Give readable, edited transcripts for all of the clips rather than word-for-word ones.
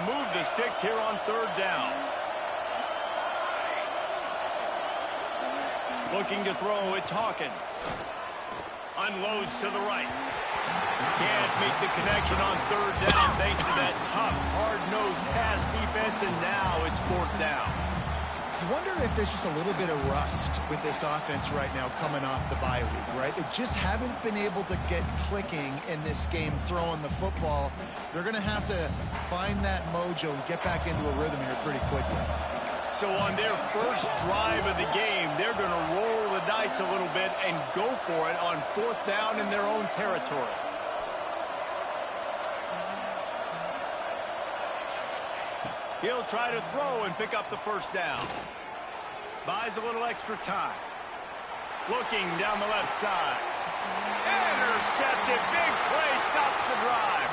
move the sticks here on third down. Looking to throw, it's Hawkins. Unloads to the right. Can't make the connection on third down thanks to that tough, hard-nosed pass defense, and now it's fourth down. I wonder if there's just a little bit of rust with this offense right now coming off the bye week, right? They just haven't been able to get clicking in this game throwing the football. They're going to have to find that mojo and get back into a rhythm here pretty quickly. So on their first drive of the game, they're going to roll the dice a little bit and go for it on fourth down in their own territory. He'll try to throw and pick up the first down. Buys a little extra time. Looking down the left side. Intercepted. Big play. Stops the drive.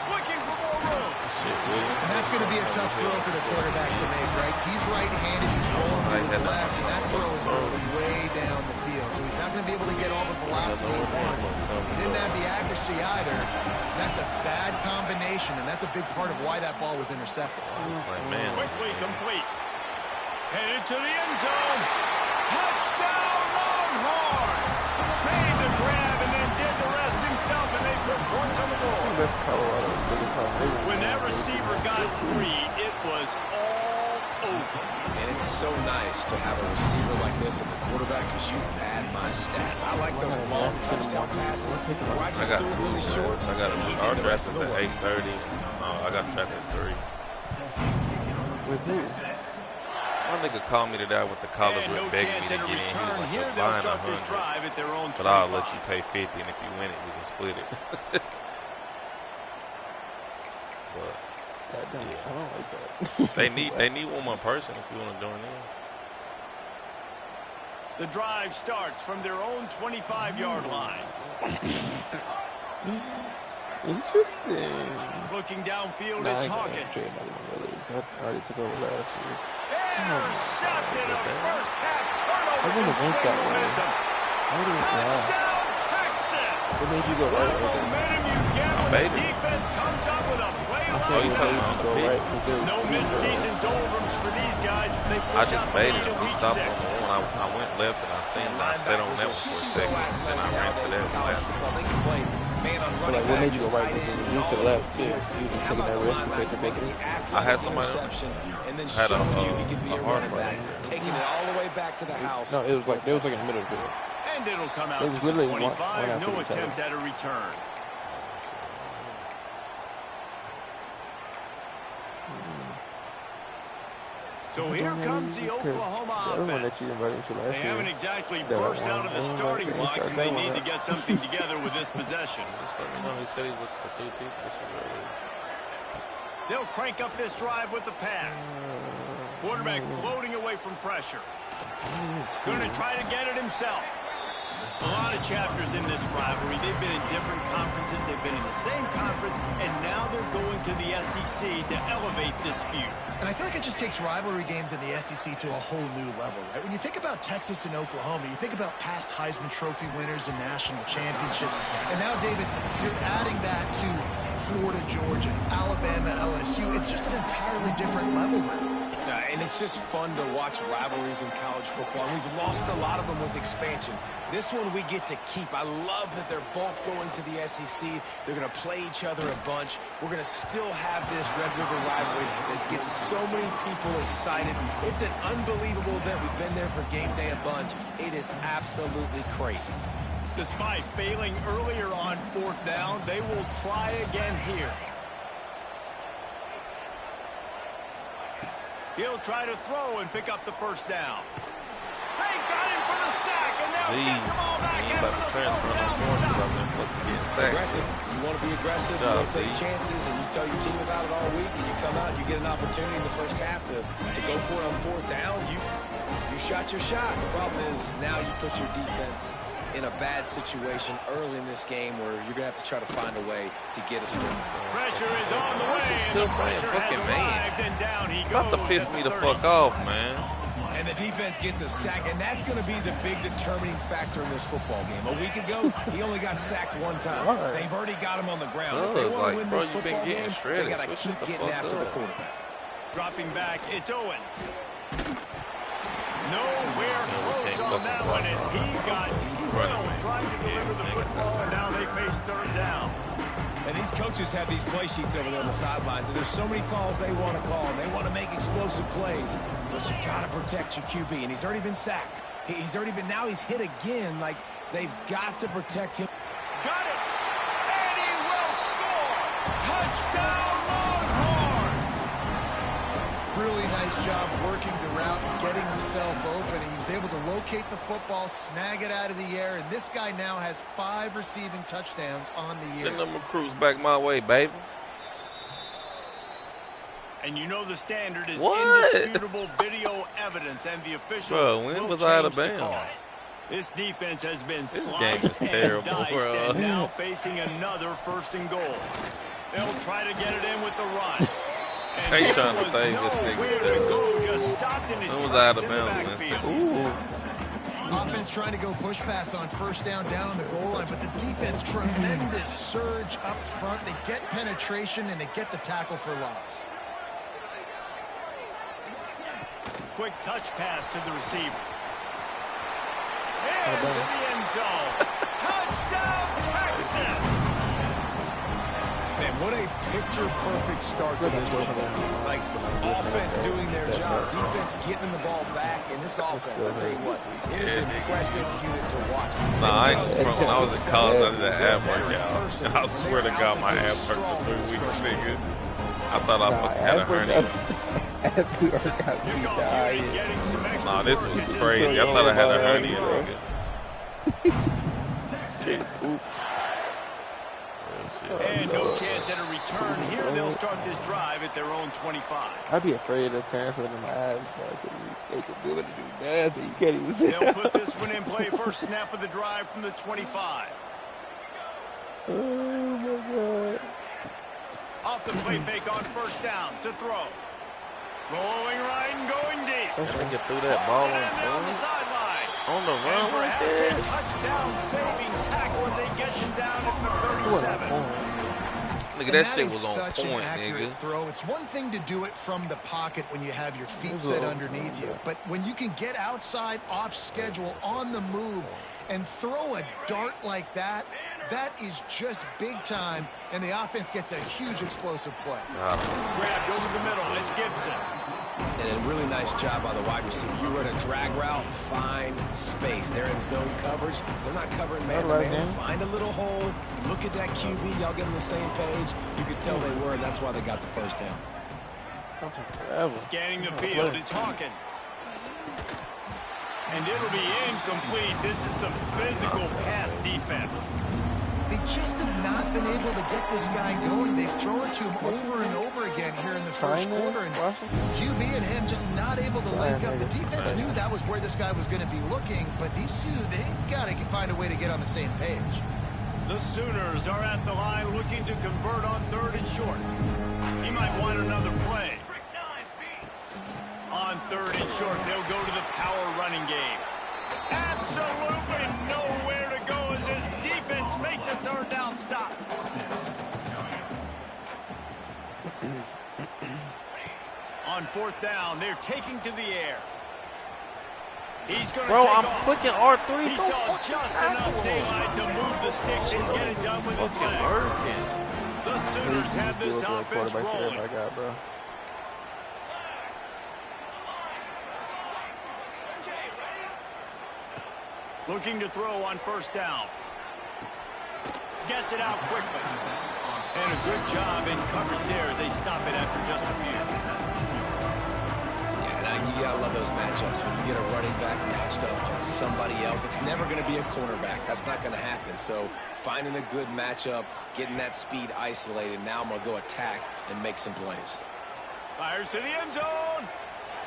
Looking for more room. And that's going to be a tough throw for the quarterback to make, right? He's right-handed. He's rolling to his left, and that throw is rolling way down the field. So he's not going to be able to get all the velocity he wants. He didn't have the accuracy either. And that's a bad combination, and that's a big part of why that ball was intercepted. Quickly complete. Headed to the end zone. Touchdown, Longhorns! Made the grab and then did the rest himself, and they put points on the board. When that receiver got free, it was all over. And it's so nice to have a receiver like this as a quarterback because you pad my stats. I like those long touchdown passes where I just threw it really short. I got our draft is at 8:30. I got draft at 3. With who? My nigga called me today with the college no begging chance me to in a get in. He return. was Here like, they'll "Fine, start this 100, drive at their own 25. but I'll let you pay 50, and if you win it, we can split it." But I don't like that. they need one more person if you want to join in. The drive starts from their own 25-yard line. Interesting. Looking downfield, Nah, it's I ain't Hawkins. gonna trade nothing really. I already took over last year. Intercepted a first half turnover. I wouldn't have went that way. Momentum. I would have Touchdown, Texas! What made you go What right? momentum you get when the defense comes up with a play I like thought you that. go right. No mid-season doldrums for these guys as they I push just out the baited lead him. in He week stopped 6. on the one. I went left and I seen him. I sat on that one for a second. Then I ran to that left. They can play man on But running like, what made backs you go and right? tight Because ends you and could all have over left the too. field. You was How taking about that the risk compared to linebacker making making it. the accurate I had somebody interception and then had a, showing you he could be a hard running back, play. taking it all the way back to the house. No, it was like they was like in the middle of the field. And it'll come out It to was the literally one 25. after No each other. attempt at a return. So here comes the Oklahoma The other one that offense. you invited to last They year. haven't exactly that burst out of the one, starting like, blocks, and they that need one to get something together with this possession. Just let me know. He said he looked for 2 people. This is early. They'll crank up this drive with the pass. Quarterback floating away from pressure. Going to try to get it himself. A lot of chapters in this rivalry. They've been in different conferences. They've been in the same conference, and now they're going to the SEC to elevate this feud. And I feel like it just takes rivalry games in the SEC to a whole new level, right? When you think about Texas and Oklahoma, you think about past Heisman Trophy winners and national championships. And now, David, you're adding that to Florida, Georgia, Alabama, LSU. It's just an entirely different level now. And it's just fun to watch rivalries in college football. And we've lost a lot of them with expansion. This one we get to keep. I love that they're both going to the SEC. They're going to play each other a bunch. We're going to still have this Red River rivalry that gets so many people excited. It's an unbelievable event. We've been there for game day a bunch. It is absolutely crazy. Despite failing earlier on fourth down, they will try again here. He'll try to throw and pick up the first down. They got him for the sack, and now get the ball back after the fourth down stop. Aggressive. You want to be aggressive. You want to take chances, and you tell your team about it all week, and you come out and you get an opportunity in the first half to go for it on fourth down. You shot your shot. The problem is now you put your defense in a bad situation early in this game where you're going to have to try to find a way to get a stop. Pressure is on the way, and the pressure has arrived, and down he goes. About to piss me the fuck off, man. And the defense gets a sack, and that's going to be the big determining factor in this football game. A week ago, he only got sacked one time. They've already got him on the ground. If they want to win this football game, they got to keep getting after the quarterback. Dropping back, it's Owens. Nowhere close on that one as he got drilled trying to deliver the football, and now they face third down. And these coaches have these play sheets over there on the sidelines, and there's so many calls they want to call, and they want to make explosive plays. But you got to protect your QB, and he's already been sacked. Now he's hit again. Like, they've got to protect him. Got it! And he will score! Touchdown, Longhorns! Really nice job working the route and getting himself open. He was able to locate the football, snag it out of the air, and this guy now has 5 receiving touchdowns on the year. Send them recruits back my way, baby. And you know the standard is indisputable video evidence, and the officials when will was I out of change the bounds? call. This defense has been This sliced game is terrible, and diced, bro. and now facing another 1st and goal. They'll try to get it in with the run. And They trying to save this nowhere nigga. to go, just stopped in his It was tracks out of in the bounds, backfield. Ooh. Offense trying to go push pass on 1st down on the goal line, but the defense, tremendous surge up front. They get penetration, and they get the tackle for loss. Quick touch pass to the receiver. Into the end zone. Touchdown, Texas! Man, what a picture-perfect start to this football. Like, offense doing their job, defense getting the ball back, and this offense, I'll tell you what, it is an impressive unit to watch. Nah, I ain't when I was in college, I did an ab workout. I swear to God, my abs hurt for 3 weeks, nigga. I thought I fucking had a hernia. Nah, this was crazy. I thought I had a hernia, nigga. Shit. And no chance at a return here. They'll start this drive at their own 25. I'd be afraid of transferring my abs, but they could do it to do that. You can't even say They'll put this one in play. First snap of the drive from the 25. Oh my God. Off the play fake on 1st down to throw. Rolling right and going deep. Let me get through that ball On the sideline. on the And run right perhaps there. a touchdown-saving tackle as they get him down at the 37. Nigga, that shit is was on such an point, accurate nigga. throw. It's one thing to do it from the pocket when you have your feet set underneath you, but when you can get outside, off schedule, on the move, and throw a dart like that, that is just big time, and the offense gets a huge explosive play. Grabbed over the middle. It's Gibson. And a really nice job by the wide receiver. You run a drag route, find space. They're in zone coverage. They're not covering man-to-man. Find a little hole. Look at that QB. Y'all get on the same page. You could tell they were, and that's why they got the 1st down. Scanning the field, it's Hawkins. And it'll be incomplete. This is some physical pass defense. They just have not been able to get this guy going. They've thrown it to him over and over again here in the 1st quarter, and QB and him just not able to link up. The defense knew that was where this guy was going to be looking, but these two, they've got to find a way to get on the same page. The Sooners are at the line looking to convert on 3rd and short. He might want another play. On 3rd and short, they'll go to the power running game. Absolutely nowhere to go as his defense makes a 3rd down stop. On 4th down, they're taking to the air. He's going to take I'm off. clicking R3. He saw just enough daylight to move the sticks and get it done with his legs. Working. The Sooners have this offense rolling. I got, bro. Looking to throw on 1st down. Gets it out quickly. And a good job in coverage there as they stop it after just a few. Yeah, and you gotta love those matchups. When you get a running back matched up on somebody else, it's never going to be a cornerback. That's not going to happen. So finding a good matchup, getting that speed isolated. Now I'm going to go attack and make some plays. Fires to the end zone.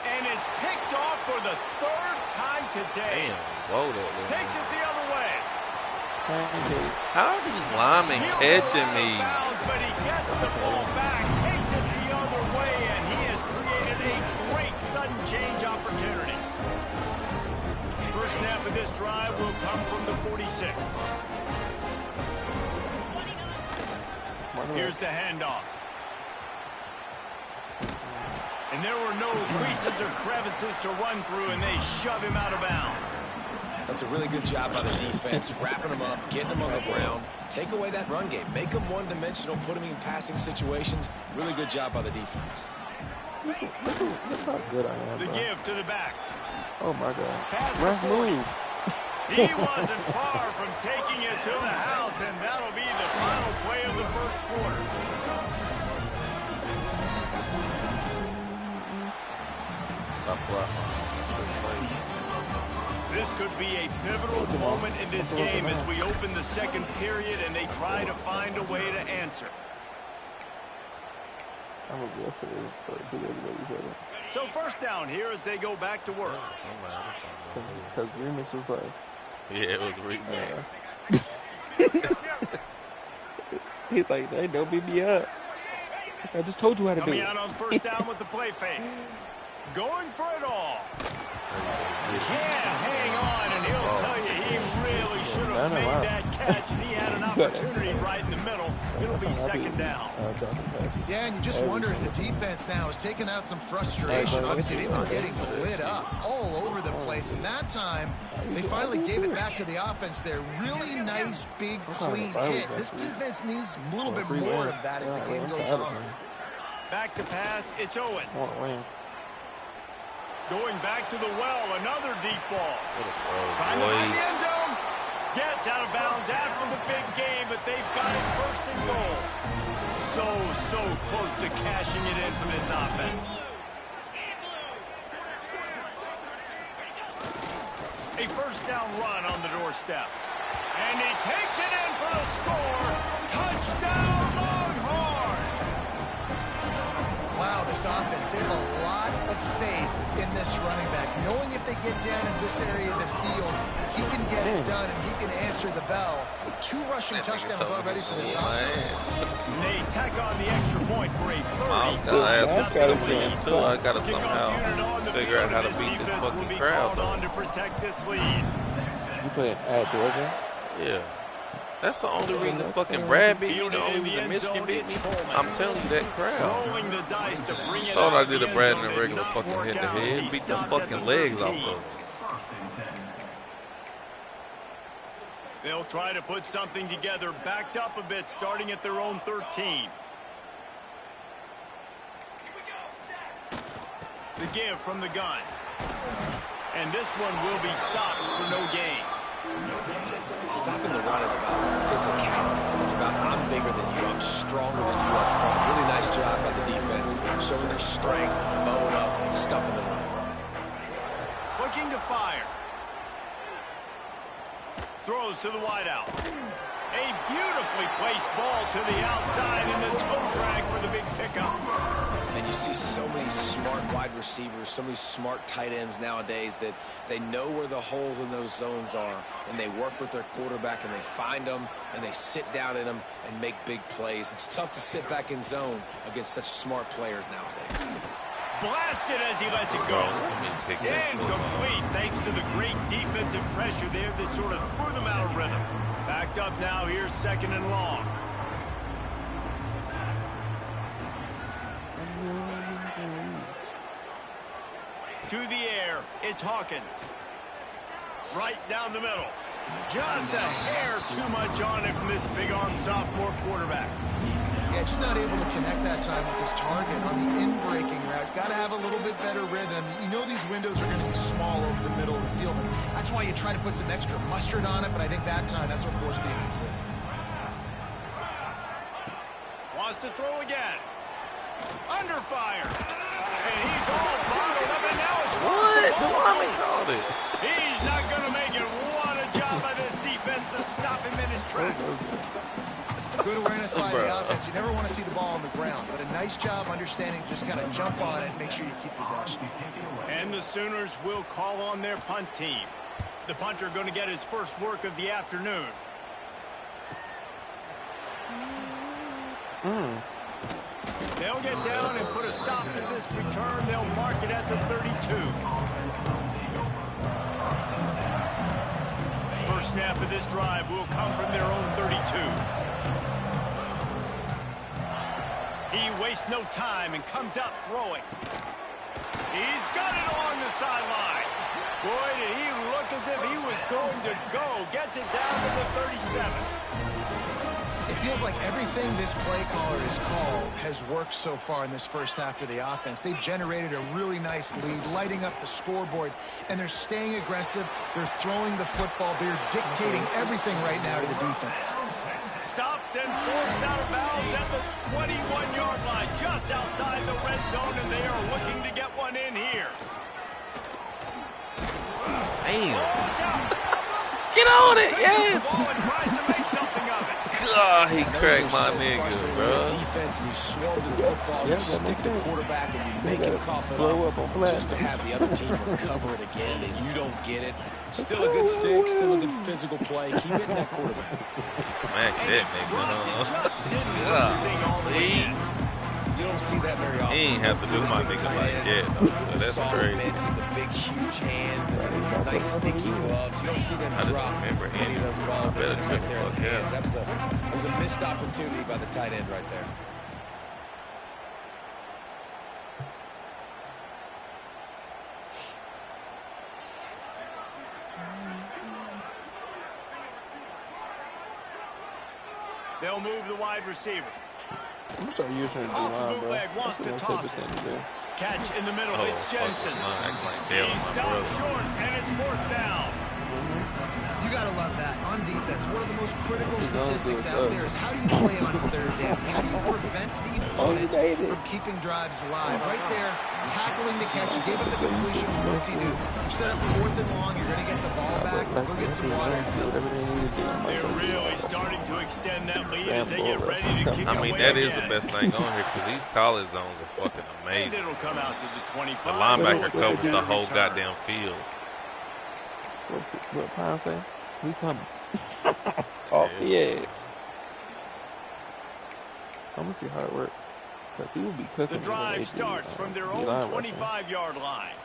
And it's picked off for the 3rd time today. Damn, whoa, that Takes it the other way. How are these linemen catching me? Bounds, but he gets the ball back, takes it the other way, and he has created a great sudden change opportunity. drive will come from the 46. Here's the handoff. And there were no creases or crevices to run through, and they shove him out of bounds. That's a really good job by the defense, wrapping them up, getting them on the ground. Take away that run game. Make them one-dimensional, put them in passing situations. Really good job by the defense. Look how good I am, The bro. give to the back. Oh, my God. Pass Ref for 40. move. He wasn't far from taking it to the house, and that'll be the final play of the first quarter. This could be a pivotal moment in this game as we open the second period and they try to find a way to answer. I'm going to be yesterday. So first down here as they go back to work. Because Remix was like, yeah, it was Remix. he's like, hey, don't beat me up. I just told you how to do Coming it. out on first down with the play fake. Going for it all. Can't hang on, and he'll tell you he really should have made that catch, and he had an opportunity right in the middle. It'll be second down. Yeah, and you just wonder if the defense now has taken out some frustration. Obviously, they've been getting lit up all over the place, and that time they finally gave it back to the offense there. Really nice, big, clean hit. This defense needs a little bit more of that as the game goes on. Back to pass, it's Owens. Going back to the well, another deep ball. Trying to find the end zone. Gets out of bounds after the big game, but they've got it first and goal. So close to cashing it in for this offense. A first down run on the doorstep. And he takes it in for the score. Touchdown, Longhorns! Wow, this offense, they have a lot of faith in this running back, knowing if they get down in this area of the field, he can get it done and he can answer the bell. 2 rushing touchdowns already for this offense. They tack on the extra point for a 30. I gotta somehow figure out how to beat this fucking crowd. To protect this lead. You playing at Georgia? Yeah. That's the only reason fucking Brad beat me, the only reason Michigan beat me. I'm telling you, that crowd. Rolling the dice to bring it Thought I out did the a Brad end in a zone. regular Did not fucking work head-to-head. out. Beat the Stopped fucking at the legs off 13. of him. They'll try to put something together, backed up a bit, starting at their own 13. The give from the gun. And this one will be stopped for no gain. Stopping the run is about physicality. It's about I'm bigger than you, I'm stronger than you up front. Really nice job by the defense, showing their strength, bowing up, stuffing the run. Looking to fire. Throws to the wideout. A beautifully placed ball to the outside and the toe drag for the big pickup. And you see so many smart wide receivers, so many smart tight ends nowadays that they know where the holes in those zones are, and they work with their quarterback, and they find them, and they sit down in them and make big plays. It's tough to sit back in zone against such smart players nowadays. Blasted as he lets it go. Incomplete thanks to the great defensive pressure there that sort of threw them out of rhythm. Backed up now, here's second and long. To the air, it's Hawkins. Right down the middle. Just a hair too much on it from this big-armed sophomore quarterback. Yeah, just not able to connect that time with his target on the in-breaking route. Got to have a little bit better rhythm. You know these windows are going to be small over the middle of the field. That's why you try to put some extra mustard on it, but I think that time that's what forced the incomplete. Wants to throw again. Under fire. And he's all bottled up, and now it's Called it. He's not going to make it. What a job by this defense to stop him in his tracks. Good awareness by the offense. You never want to see the ball on the ground, but a nice job understanding to just kind of jump on it and make sure you keep possession. And the Sooners will call on their punt team. The punter going to get his first work of the afternoon. They'll get down and put a stop to this return. They'll mark it at the 32. snap of this drive will come from their own 32. He wastes no time and comes out throwing. He's got it along the sideline. Boy, did he look as if he was going to go. Gets it down to the 37. It feels like everything this play caller has called has worked so far in this first half for the offense. They generated a really nice lead, lighting up the scoreboard, and they're staying aggressive. They're throwing the football. They're dictating everything right now to the defense. Stopped and forced out of bounds at the 21-yard line, just outside the red zone, and they are looking to get one in here. Damn. Get on it, yes. Tries to make something of it. God, he cracked my nigga, bro. Defense, and you swarm to the football, you stick the quarterback, and you make him cough it up just to have the other team recover it again, and you don't get it. Still a good stick, still a good physical play. Keep hitting that quarterback. Smack that nigga. You don't see that very often. He ain't have to do my nigga like that. So that's crazy. And the big, huge hands and the nice, sticky gloves. You don't see them drop any of those balls that are right there in the hands. That was a missed opportunity by the tight end right there. They'll move the wide receiver. I'm start using the line, bro. Wants to toss it. Catch in the middle. It's Jensen. He stops short, and it's fourth down. You got to love that. On defense, one of the most critical statistics out there is how do you play on third down? How do you prevent the opponent from keeping drives alive? Right there, tackling the catch. You gave up the completion. Rookie-do. You set up fourth and long. You're going to get the ball back. Go get some water and sip. They're really starting to extend that lead as they get ready to kick it away. I mean, that is the best thing on here because these college zones are fucking amazing. It'll come out to the 25. The linebacker covers the whole goddamn field. What Pine say? We coming. Oh, yeah. I'm going to see how it works. Because he will be cooking. The drive starts from their own 25-yard line.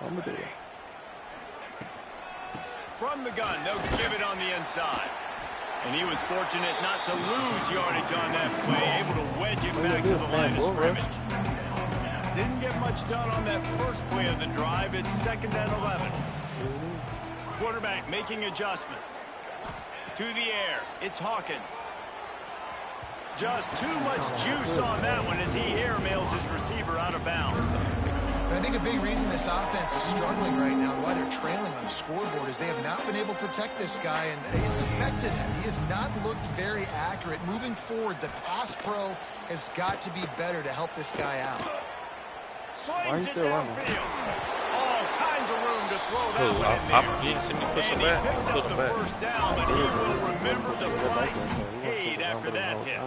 I'm going to do it. From the gun, they'll give it on the inside. And he was fortunate not to lose yardage on that play, able to wedge it back to the line of scrimmage. Didn't get much done on that first play of the drive. It's 2nd and 11. Quarterback making adjustments. To the air, it's Hawkins. Just too much juice on that one as he airmails his receiver out of bounds. And I think a big reason this offense is struggling right now, why they're trailing on the scoreboard, is they have not been able to protect this guy, and it's affected him. He has not looked very accurate. Moving forward, the pass pro has got to be better to help this guy out. Slings it downfield. All kinds of room to throw that one in there. You didn't see me push it back. And he picks up the first down, but he will remember the price he paid after that hit.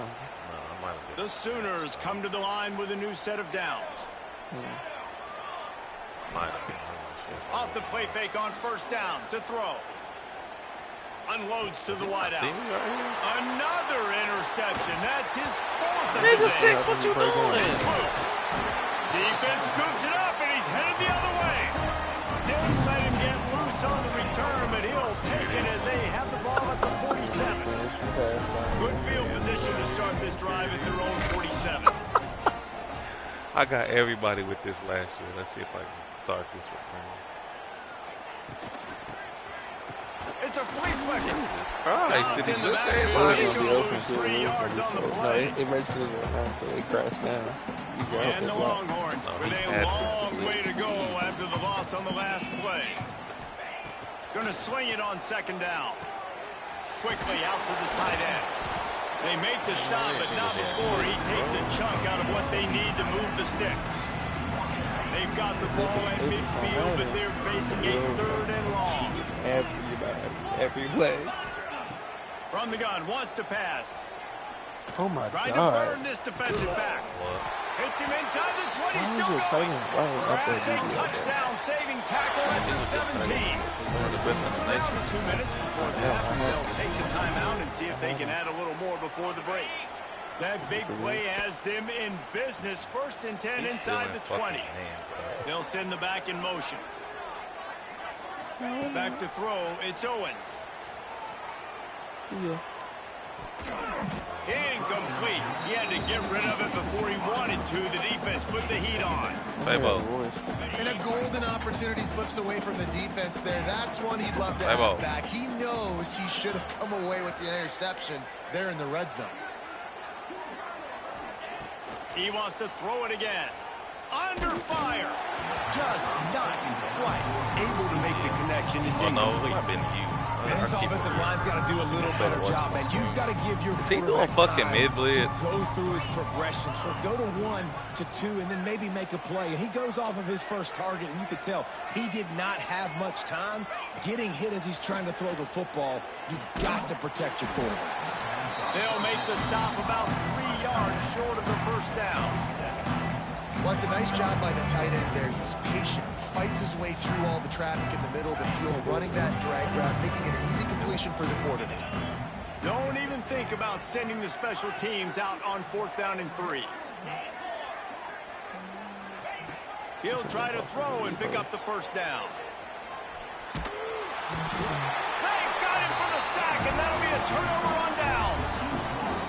The Sooners come to the line with a new set of downs. Off the play fake on first down to throw. Unloads to the wideout. Another interception. That's his 4th of the day. Nigga 6, what you doing? Defense scoops it up, and he's headed the other way. Didn't let him get loose on the return, but he'll take it as they have the ball at the 47. Good field position to start this drive at their own 47. I got everybody with this last year. Let's see if I can start this return. It's a flea flicker. Jesus Christ, did he in the look backfield. He's at going to lose 3 yards on the play. It registered until they crash down. And the Longhorns with a long way to go after the loss on the last play. Going to swing it on 2nd down. Quickly out to the tight end. They make the stop, but not before he takes a chunk out of what they need to move the sticks. They've got the ball at midfield, but they're facing a 3rd and long. Every play. From the gun, wants to pass. Oh my Trying God. to burn this defensive back. Hits him inside the 20, still Why going. is Perhaps a it touchdown saving tackle at the 17. Around 2 minutes before the half, they'll take the timeout and see if they can add a little more before the break. That big play has them in business. 1st and 10 inside the 20. They'll send the back in motion. Back to throw, it's Owens. Yeah. Incomplete. He had to get rid of it before he wanted to. The defense put the heat on. And a golden opportunity slips away from the defense there. That's one he'd love to have back. He knows he should have come away with the interception there in the red zone. He wants to throw it again. Under fire. Just not quite able to make the connection. It's incomplete. And this offensive line's got to do a little better job, man. You've got to give your Is he doing fucking mid-blitz? Go through his progressions. Go to 1 to 2 and then maybe make a play. And he goes off of his first target, and you could tell he did not have much time getting hit as he's trying to throw the football. You've got to protect your quarterback. They'll make the stop about 3 yards short of the first down. Well, it's a nice job by the tight end there. He's patient. He fights his way through all the traffic in the middle of the field, running that drag route, making it an easy completion for the quarterback. Don't even think about sending the special teams out on 4th down and 3. He'll try to throw and pick up the first down. They got him for the sack, and that'll be a turnover on downs.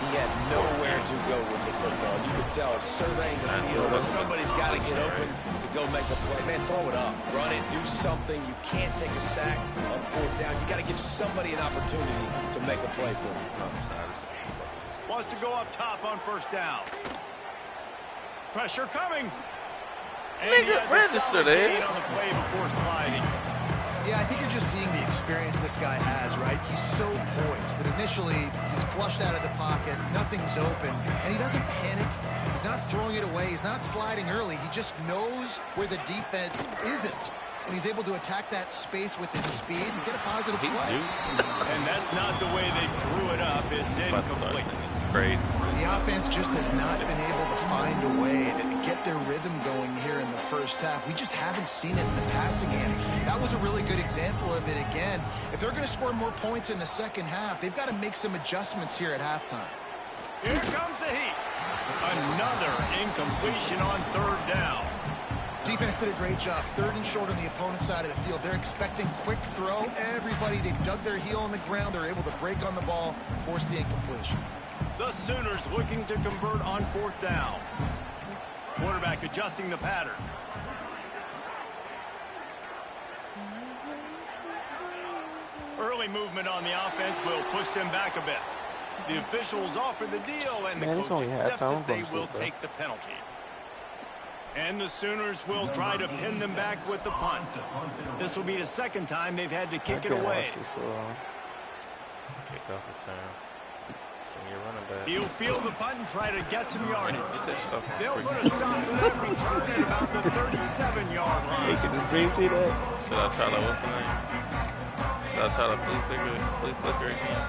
He had nowhere to go with the football. You could tell surveying the field. Somebody's got to get open to go make a play. Man, throw it up. Run it. Do something. You can't take a sack on 4th down. You got to give somebody an opportunity to make a play for you. Wants to go up top on 1st down. Pressure coming. Nigga, register there. On the play before sliding. Yeah, I think you're just seeing the experience this guy has, right? He's so poised that initially he's flushed out of the pocket, nothing's open, and he doesn't panic. He's not throwing it away. He's not sliding early. He just knows where the defense isn't, and he's able to attack that space with his speed and get a positive play. And that's not the way they drew it up. It's incomplete. Crazy. The offense just has not been able to find a way to get their rhythm going here in the first half. We just haven't seen it in the passing game. That was a really good example of it again. If they're going to score more points in the second half, they've got to make some adjustments here at halftime. Here comes the heat. Another incompletion on 3rd down. Defense did a great job. 3rd and short on the opponent's side of the field. They're expecting quick throw. Everybody, they dug their heel on the ground. They're able to break on the ball, force the incompletion. The Sooners looking to convert on 4th down. Quarterback adjusting the pattern. Early movement on the offense will push them back a bit. The officials offer the deal, and the coach accepts that they will take the penalty. And the Sooners will try to pin them back with the punt. This will be the 2nd time they've had to kick it away. Kick off the turn. He'll field the punt and try to get some yardage. They'll put a stop to that return at about the 37-yard line. Can the stream see that? Should I try to, what's the name? Should I try to flea flicker again?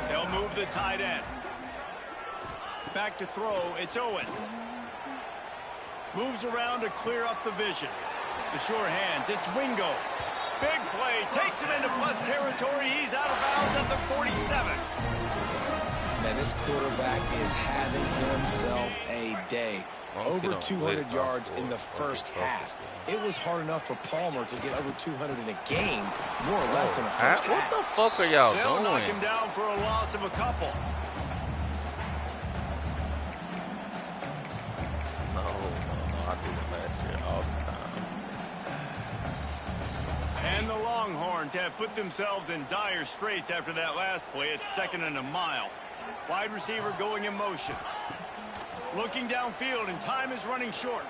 They'll move the tight end. Back to throw, it's Owens. Moves around to clear up the vision. The sure hands, it's Wingo. Big play, takes him into plus territory. He's out of bounds at the 47. Man, this quarterback is having himself a day. Over 200 yards in the first half. It was hard enough for Palmer to get over 200 in a game, more or less in the first half. What the fuck are y'all doing? They'll knock him down for a loss of a couple. No, I did it last year all the time. And the Longhorns have put themselves in dire straits after that last play. It's 2nd and a mile. Wide receiver going in motion. Looking downfield, and time is running short.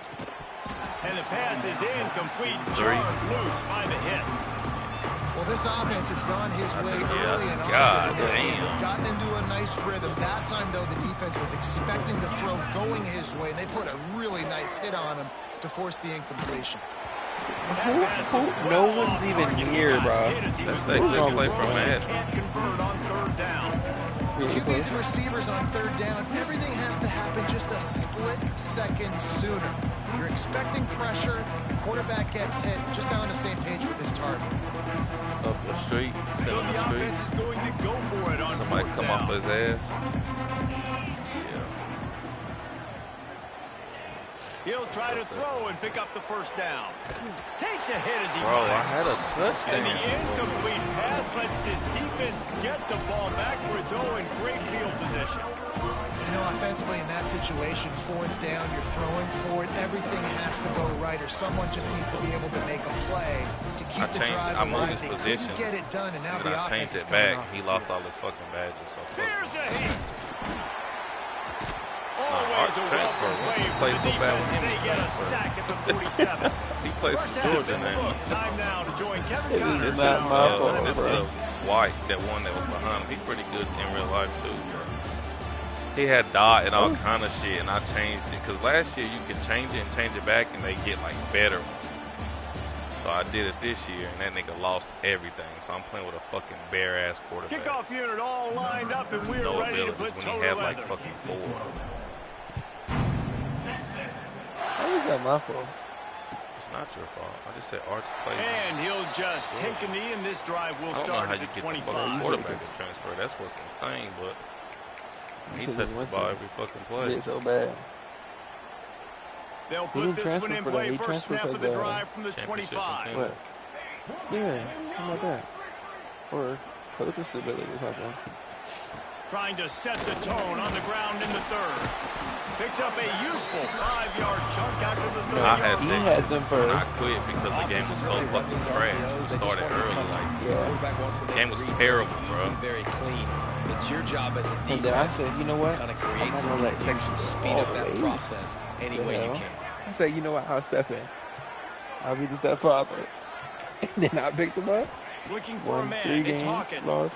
And the pass is incomplete. Jarred loose by the hit. Well, this offense has gone his way early and God often in this game. damn. They've gotten into a nice rhythm. That time, though, the defense was expecting the throw going his way, and they put a really nice hit on him to force the incompletion. No one's even here, bro. Let's take this play from Matt. Can't convert on 3rd down. QBs and receivers on 3rd down. Everything has to happen just a split second sooner. You're expecting pressure. The quarterback gets hit. Just not on the same page with his target. Up the street. So the offense is going to go for it on 4th down. Somebody come off his ass. He'll try to throw and pick up the first down. Takes a hit as he Bro, I fires. had a touchdown. And the incomplete pass lets his defense get the ball back for its own great field position. You know, offensively in that situation, fourth down, you're throwing for it. Everything has to go right, or someone just needs to be able to make a play to keep the drive I moved alive. his They position. couldn't get it done, and now And the I offense changed is it coming back. off He the lost field. all his fucking badges. So Here's a heat. Art Always a transfer. welcome He wave for plays the so bad defense when as he they get a transfer. sack at the 47. He plays First for half Georgia in the now. books. Time now to join Kevin It is Connors. not my fault, This bro. is White, that one that was behind him. He's pretty good in real life too, bro. He had dot and all kind of shit, and I changed it because last year you could change it and change it back, and they get like better ones. So I did it this year, and that nigga lost everything. So I'm playing with a fucking bare ass quarterback. Kickoff unit all lined up, and we're No ready to abilities put when toe he to had like leather. fucking 4. How is that my fault? It's not your fault. I just said Arch plays. And he'll just take a knee, and this drive will I don't know start how at you the get the 25. fucking quarterback to transfer. That's what's insane, but he touches the ball every fucking play. It's so bad. They'll He put didn't this transfer one in for play that. He first transferred snap for of the the drive from the championship 25. team. What? Yeah, something like that. Or coaching stability or something. Trying to set the tone on the ground in the third. Picks up a useful 5-yard chunk out to the 30. I had He Texas, had them first. and I quit because the game was so fucking trash. It started early, like Yeah. game was terrible, bro. Very clean. It's your job as a And then I defense said, you know what? kind of I'm create not some gonna let confusion, Texas speed all up the that way. process any way you can. I said, you know what? I'll step in. I'll be the stepfather. And then I picked him up. Looking for a Won 3 man. It's games, Hawkins. lost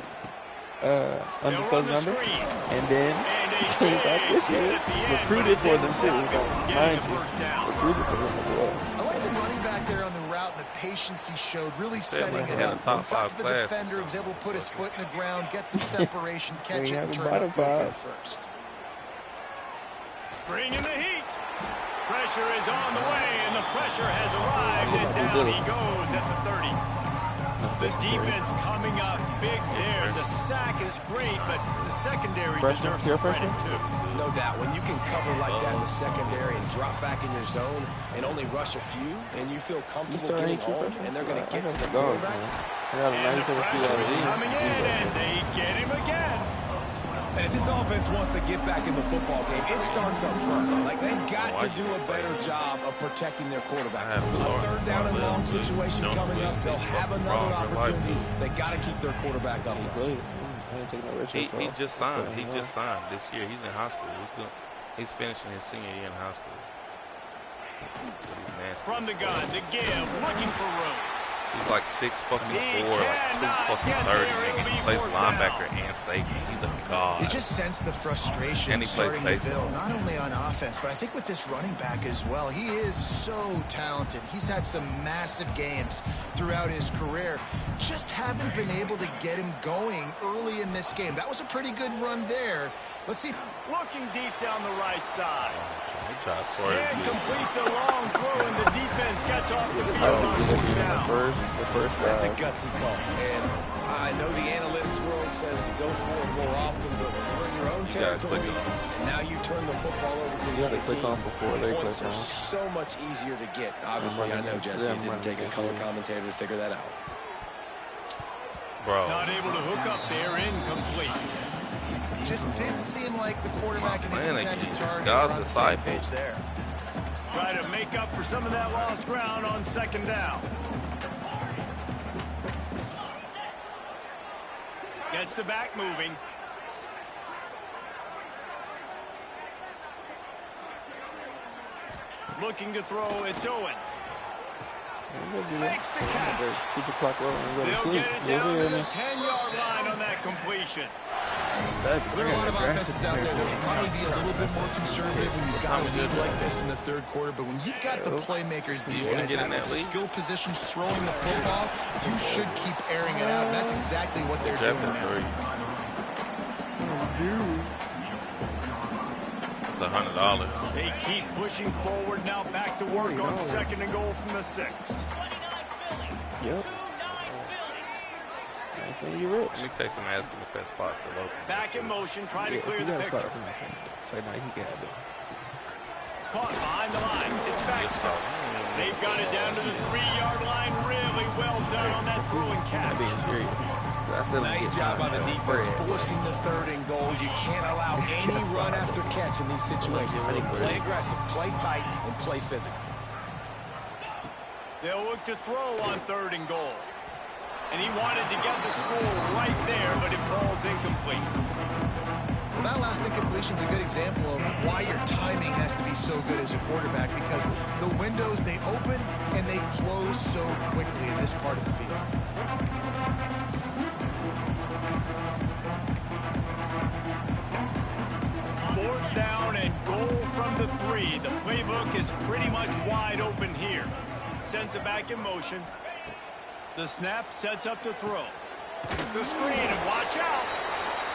They'll under run the number. screen. And then And a came back big this hit year. at the end, Recruited but for it them didn't too. stop him from getting Mind the you. first down. Recruited for them as well. I like the running back there on the route and the patience he showed, really setting like it he had up. a top When he got to 5 the class or defender, he was able to put his foot in the ground, get some separation, catch We it, have and a turn bottom up field for the 5. first. Bring in the heat. Pressure is on the way, and the pressure has arrived, and down he goes at the 30. The defense coming up big there. The sack is great, but the secondary Pressure, deserves peer some credit pressure? too. No doubt. When you can cover like that in the secondary and drop back in your zone and only rush a few, and you feel comfortable You getting starting home, to and they're going to I get to got the the dogs, quarterback. man. I got a And the 97 pressure is QRZ. coming in, and they get him again. And if this offense wants to get back in the football game, it starts up front. Like, they've got to do a better job of protecting their quarterback. A third down and long situation coming up. They'll have another opportunity. They got to keep their quarterback up. Really? I didn't take no risk. He just signed. He just signed this year. He's in high school. He's finishing his senior year in high school. But he's nasty. From the gun, the give, looking for room. He's like 6'4", like He 230. cannot get there. Nigga. It'll He be plays fourth linebacker down. and safety. He's a god. You just sense the frustration And he plays starting to baseball. build, not only on offense, but I think with this running back as well. He is so talented. He's had some massive games throughout his career. Just haven't been able to get him going early in this game. That was a pretty good run there. Let's see. Looking deep down the right side. He tried to swerve. Can't complete the long throw, and the defense gets off the I field don't on think fourth even down. the first That's a drive. gutsy call. And I know the analytics world says to go for it more often, but you're in your own You gotta territory, click on. and now you turn the football over to You the gotta other click team. on before they Points click are on. so much easier to get. Obviously, I know, Jesse, it didn't take a color commentator to figure that out. Bro. Not able to hook up there, incomplete. Just did seem like the quarterback and his Man, intended target God's were on the same disciple. page there. Try to make up for some of that lost ground on second down. Gets the back moving. Looking to throw, it's Owens. Makes the catch. Keep the clock rolling and go to They'll sleep. get it You down hear to the me? 10-yard line on that completion. There are a lot of offenses out there that will probably be a little bit more conservative when you've got a lead like this in the third quarter. But when you've got the playmakers these wanna guys get have in with that the league? skill positions throwing the football, you should keep airing it out. And that's exactly what they're doing Chapter now. 3. That's $100. They keep pushing forward, now back to work on second and goal from the 6. Yep. I say you rich. Let me text him and ask him if that spot's still open. Back in motion, trying to clear the picture. Like, now he can have it. caught behind the line. It's Baxter. They've got it down to the 3-yard line. Really well done on that throw and catch. Nice job by the defense forcing the 3rd and goal. You can't allow any run after catch in these situations. Play aggressive, play tight, and play physical. They'll look to throw on 3rd and goal. And he wanted to get the score right there, but it falls incomplete. Well, that last incompletion is a good example of why your timing has to be so good as a quarterback, because the windows, they open and they close so quickly in this part of the field. Fourth down and goal from the 3. The playbook is pretty much wide open here. Sends it back in motion. The snap sets up to throw. The screen, and watch out.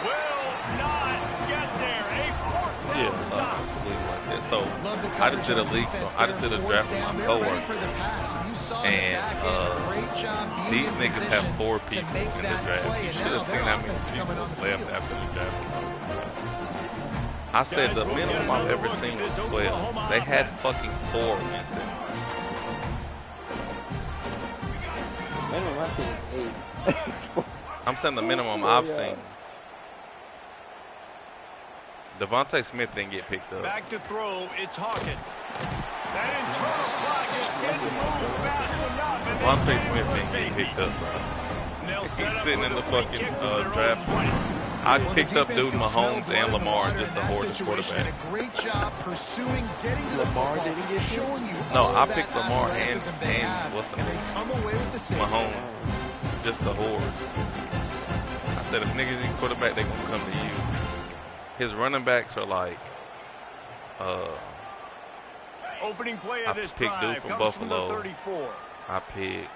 Will not get there. A 4th down stop. Like that. So I just did a leak. I just did a draft with my coworker, and these niggas have 4 people in the draft. You should have seen how many people left after the draft. I said the minimum I've ever seen was 12. They had fucking 4 against them. Minimum I've seen is 8. I'm saying the minimum I've seen. Devontae Smith didn't get picked up. Back to throw, it's Hawkins. That internal clock just didn't move fast enough. Devontae Smith didn't get picked up, bro. He's sitting in the fucking draft. I picked up dude Mahomes and Lamar just to hoard the quarterback. A great job pursuing, getting to the Lamar football, didn't get showing you No, all I that picked Lamar and athleticism they have, what's the and they come away with the save. Mahomes, just to hoard. I said if niggas need quarterback, they gonna come to you. His running backs are like, opening play of this picked dude drive from comes from the Buffalo. 34. I picked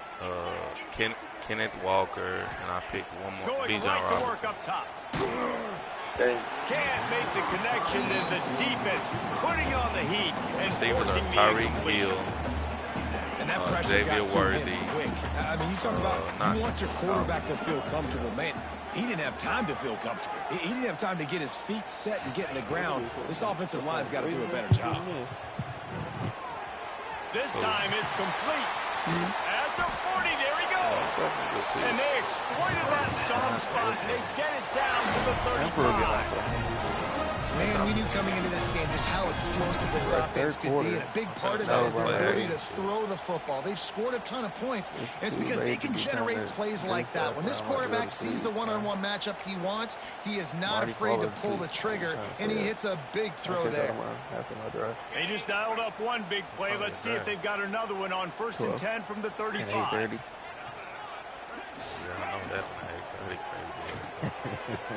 Kenneth Walker, and I picked one more, Going Bijan right to Robinson. work up top. Dang. Can't make the connection, and the defense putting on the heat and Receivers forcing are the Tyreek incompletion. Hill, And that pressure Xavier got to Worthy. him quick. I mean, you talk about you want your quarterback to feel comfortable. Man, he didn't have time to feel comfortable. He didn't have time to get his feet set and get in the ground. This offensive line's got to do a better job. This time it's complete. At the 40, there he goes. And they exploited that soft spot, and they get it down to the 35. Man, we knew coming into this game just how explosive this offense could be, and a big part of that is their ability to throw the football. They've scored a ton of points, and it's because they can generate plays like that. When this quarterback sees the one-on-one matchup he wants, he is not afraid to pull the trigger, and he hits a big throw there. They just dialed up one big play. Let's see if they've got another one on 1st and 10 from the 35. Yeah, I know that's pretty crazy.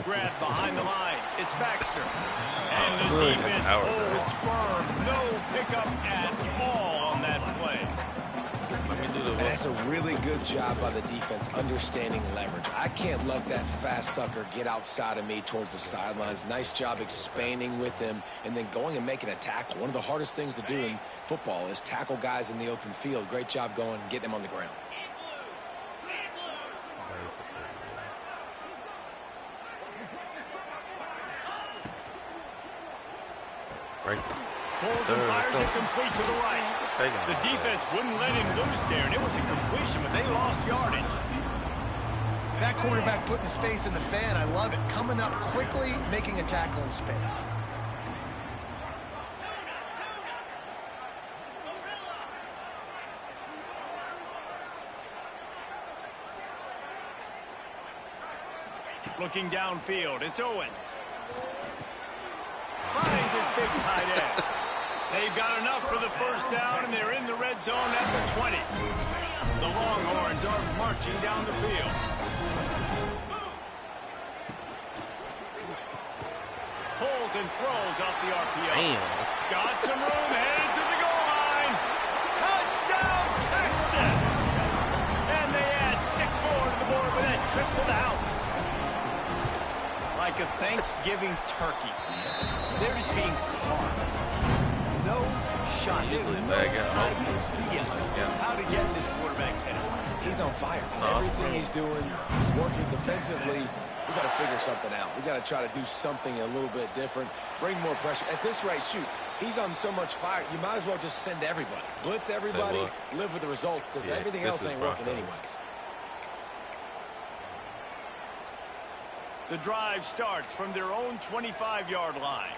Grab behind the line. It's Baxter. And the defense holds firm. No pickup at all on that play. And that's a really good job by the defense understanding leverage. I can't let that fast sucker get outside of me towards the sidelines. Nice job expanding with him and then going and making a tackle. One of the hardest things to do in football is tackle guys in the open field. Great job going and getting them on the ground. Right. Pulls and fires it complete to the right. The defense wouldn't let him loose there, and it was a completion, but they lost yardage. That quarterback putting his face in the fan, I love it. Coming up quickly, making a tackle in space. Looking downfield, it's Owens. Finds his big tight end. They've got enough for the first down, and they're in the red zone at the 20. The Longhorns are marching down the field. Pulls and throws off the RPO. Damn. Got some room, headed to the goal line. Touchdown, Texas! And they add 6 more to the board with that trip to the house. Like a Thanksgiving turkey. They're just being carved. No shot. They have no idea how to get this quarterback's head. He's on fire. Everything he's doing, he's working defensively. We got to figure something out. We got to try to do something a little bit different, bring more pressure. At this rate, shoot, he's on so much fire, you might as well just send everybody. Blitz everybody, live with the results, because everything else ain't working anyways. The drive starts from their own 25-yard line.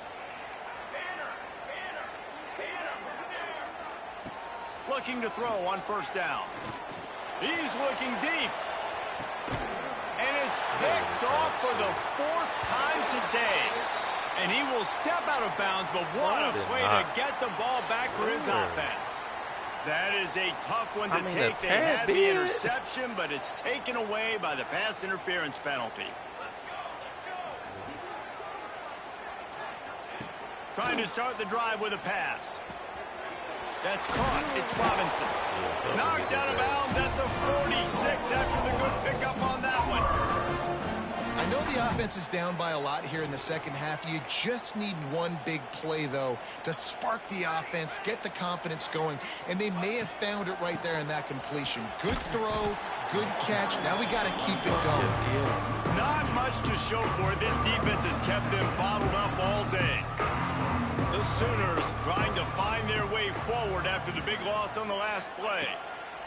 Looking to throw on first down. He's looking deep. And it's picked off for the 4th time today. And he will step out of bounds, but what a way to get the ball back for his offense. That is a tough one to take. They had the interception, but it's taken away by the pass interference penalty. Trying to start the drive with a pass. That's caught. It's Robinson. Knocked out of bounds at the 46 after the good pickup on that one. I know the offense is down by a lot here in the second half. You just need one big play, though, to spark the offense, get the confidence going, and they may have found it right there in that completion. Good throw, good catch. Now we got to keep it going. Not much to show for it. This defense has kept them bottled up all day. The Sooners trying to find their way forward after the big loss on the last play.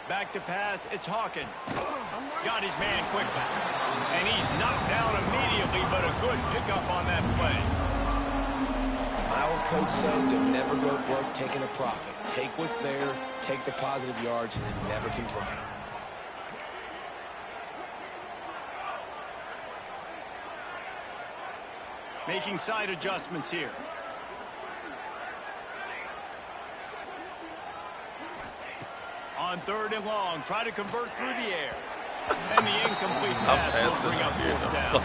Back to pass, it's Hawkins. Got his man quickly. And he's knocked down immediately, but a good pickup on that play. My old coach said to never go broke taking a profit. Take what's there, take the positive yards, and never complain. Making side adjustments here. On 3rd and long, try to convert through the air. And the incomplete pass will bring up 4th down.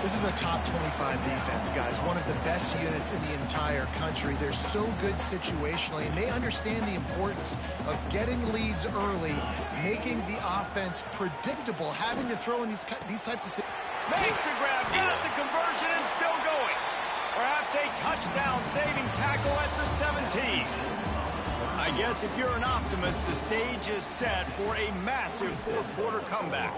This is a top 25 defense, guys. One of the best units in the entire country. They're so good situationally, and they understand the importance of getting leads early, making the offense predictable, having to throw in these types of... Makes the grab, got the conversion, and still going. Perhaps a touchdown-saving tackle at the 17. I guess if you're an optimist, the stage is set for a massive 4th quarter comeback.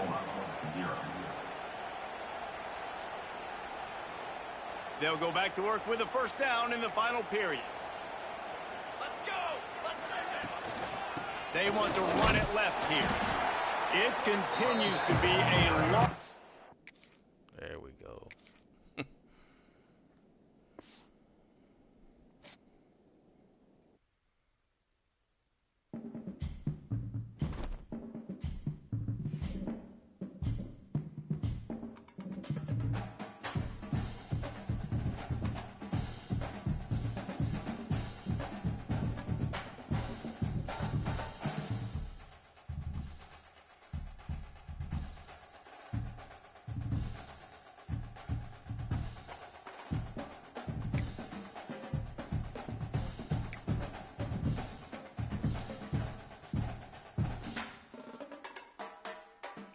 They'll go back to work with a first down in the final period. Let's go! Let's finish it! They want to run it left here. It continues to be a long... There we go.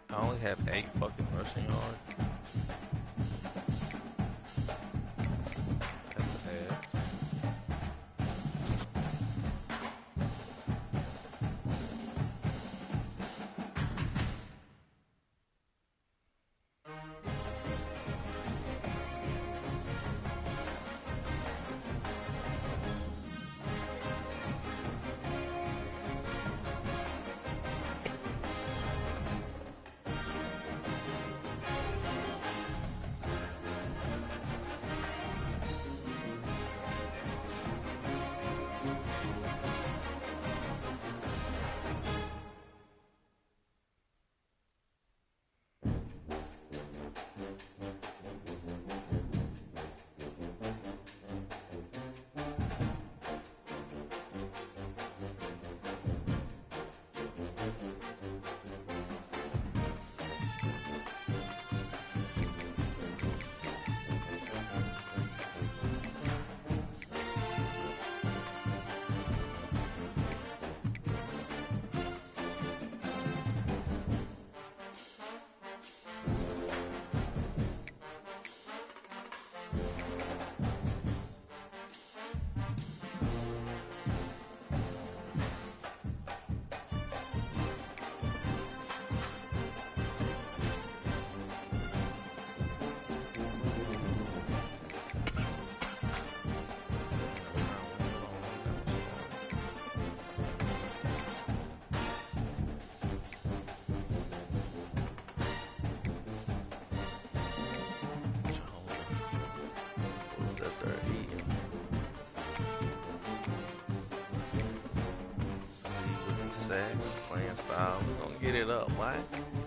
I only have 8 fucking rushing yards. That's a pass. tag, playing style. We're gonna get it up, man.